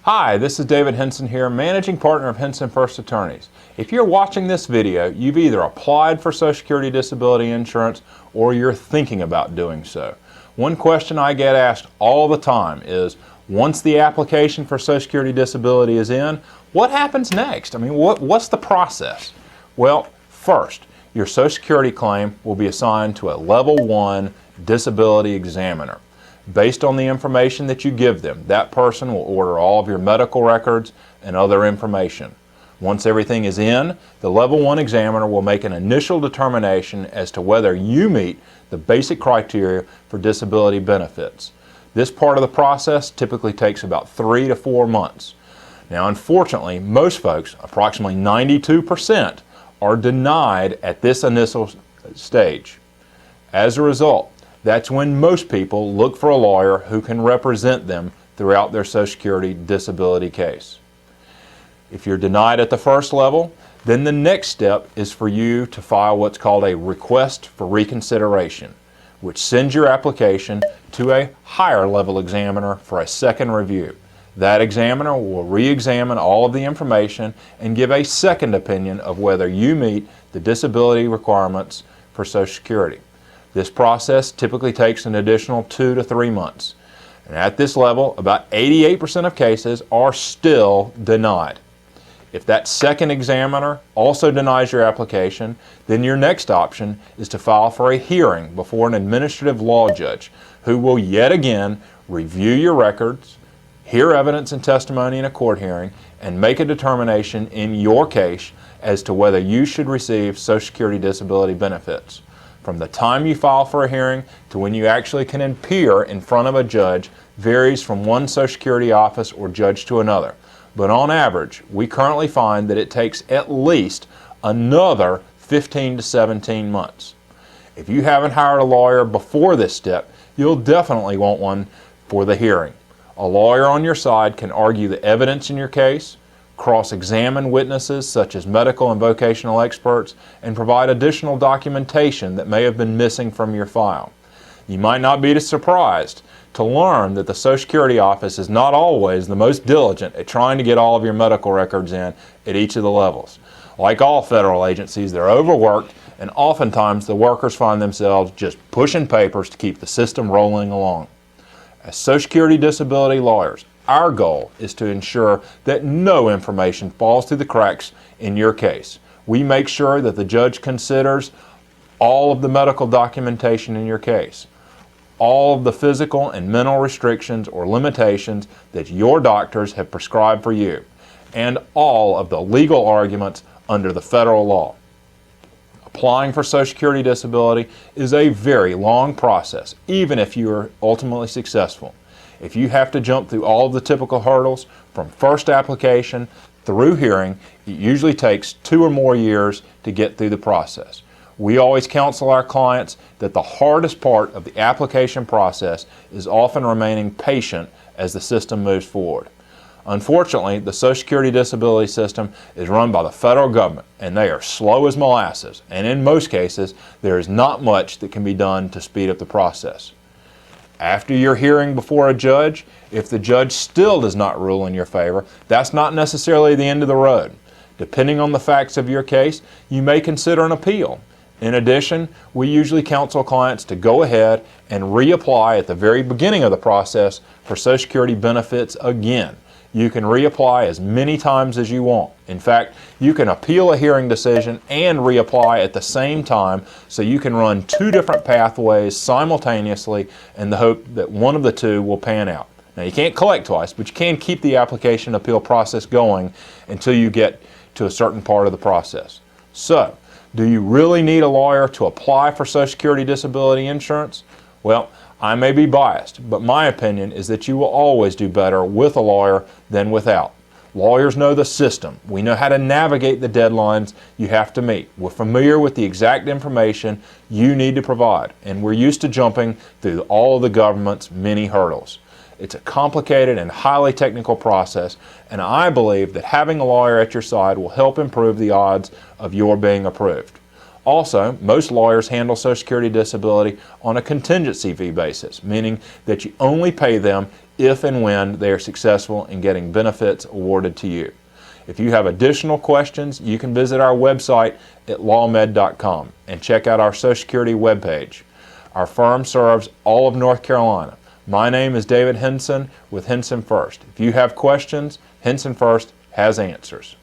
Hi, this is David Henson here, Managing Partner of HensonFuerst Attorneys. If you're watching this video, you've either applied for Social Security Disability Insurance or you're thinking about doing so. One question I get asked all the time is, once the application for Social Security Disability is in, what happens next? I mean, what's the process? Well, first, your Social Security claim will be assigned to a Level 1 disability examiner. Based on the information that you give them, that person will order all of your medical records and other information. Once everything is in, the Level 1 examiner will make an initial determination as to whether you meet the basic criteria for disability benefits. This part of the process typically takes about 3 to 4 months. Now, unfortunately, most folks, approximately 92%, are denied at this initial stage. As a result, that's when most people look for a lawyer who can represent them throughout their Social Security disability case. If you're denied at the first level, then the next step is for you to file what's called a request for reconsideration, which sends your application to a higher level examiner for a second review. That examiner will re-examine all of the information and give a second opinion of whether you meet the disability requirements for Social Security. This process typically takes an additional 2 to 3 months. And at this level, about 88% of cases are still denied. If that second examiner also denies your application, then your next option is to file for a hearing before an administrative law judge who will yet again review your records, hear evidence and testimony in a court hearing, and make a determination in your case as to whether you should receive Social Security disability benefits. From the time you file for a hearing to when you actually can appear in front of a judge varies from one Social Security office or judge to another. But on average, we currently find that it takes at least another 15 to 17 months. If you haven't hired a lawyer before this step, you'll definitely want one for the hearing. A lawyer on your side can argue the evidence in your case, cross-examine witnesses such as medical and vocational experts, and provide additional documentation that may have been missing from your file. You might not be surprised to learn that the Social Security office is not always the most diligent at trying to get all of your medical records in at each of the levels. Like all federal agencies, they're overworked, and oftentimes the workers find themselves just pushing papers to keep the system rolling along. As Social Security disability lawyers, our goal is to ensure that no information falls through the cracks in your case. We make sure that the judge considers all of the medical documentation in your case, all of the physical and mental restrictions or limitations that your doctors have prescribed for you, and all of the legal arguments under the federal law. Applying for Social Security disability is a very long process, even if you are ultimately successful. If you have to jump through all of the typical hurdles from first application through hearing, it usually takes 2 or more years to get through the process. We always counsel our clients that the hardest part of the application process is often remaining patient as the system moves forward. Unfortunately, the Social Security disability system is run by the federal government, and they are slow as molasses, and in most cases, there is not much that can be done to speed up the process. After your hearing before a judge, if the judge still does not rule in your favor, that's not necessarily the end of the road. Depending on the facts of your case, you may consider an appeal. In addition, we usually counsel clients to go ahead and reapply at the very beginning of the process for Social Security benefits again. You can reapply as many times as you want. In fact, you can appeal a hearing decision and reapply at the same time, so you can run 2 different pathways simultaneously in the hope that one of the 2 will pan out. Now, you can't collect twice, but you can keep the application appeal process going until you get to a certain part of the process. So, do you really need a lawyer to apply for Social Security disability insurance? Well, I may be biased, but my opinion is that you will always do better with a lawyer than without. Lawyers know the system. We know how to navigate the deadlines you have to meet. We're familiar with the exact information you need to provide, and we're used to jumping through all of the government's many hurdles. It's a complicated and highly technical process, and I believe that having a lawyer at your side will help improve the odds of your being approved. Also, most lawyers handle Social Security disability on a contingency fee basis, meaning that you only pay them if and when they are successful in getting benefits awarded to you. If you have additional questions, you can visit our website at lawmed.com and check out our Social Security webpage. Our firm serves all of North Carolina. My name is David Henson with HensonFuerst. If you have questions, HensonFuerst has answers.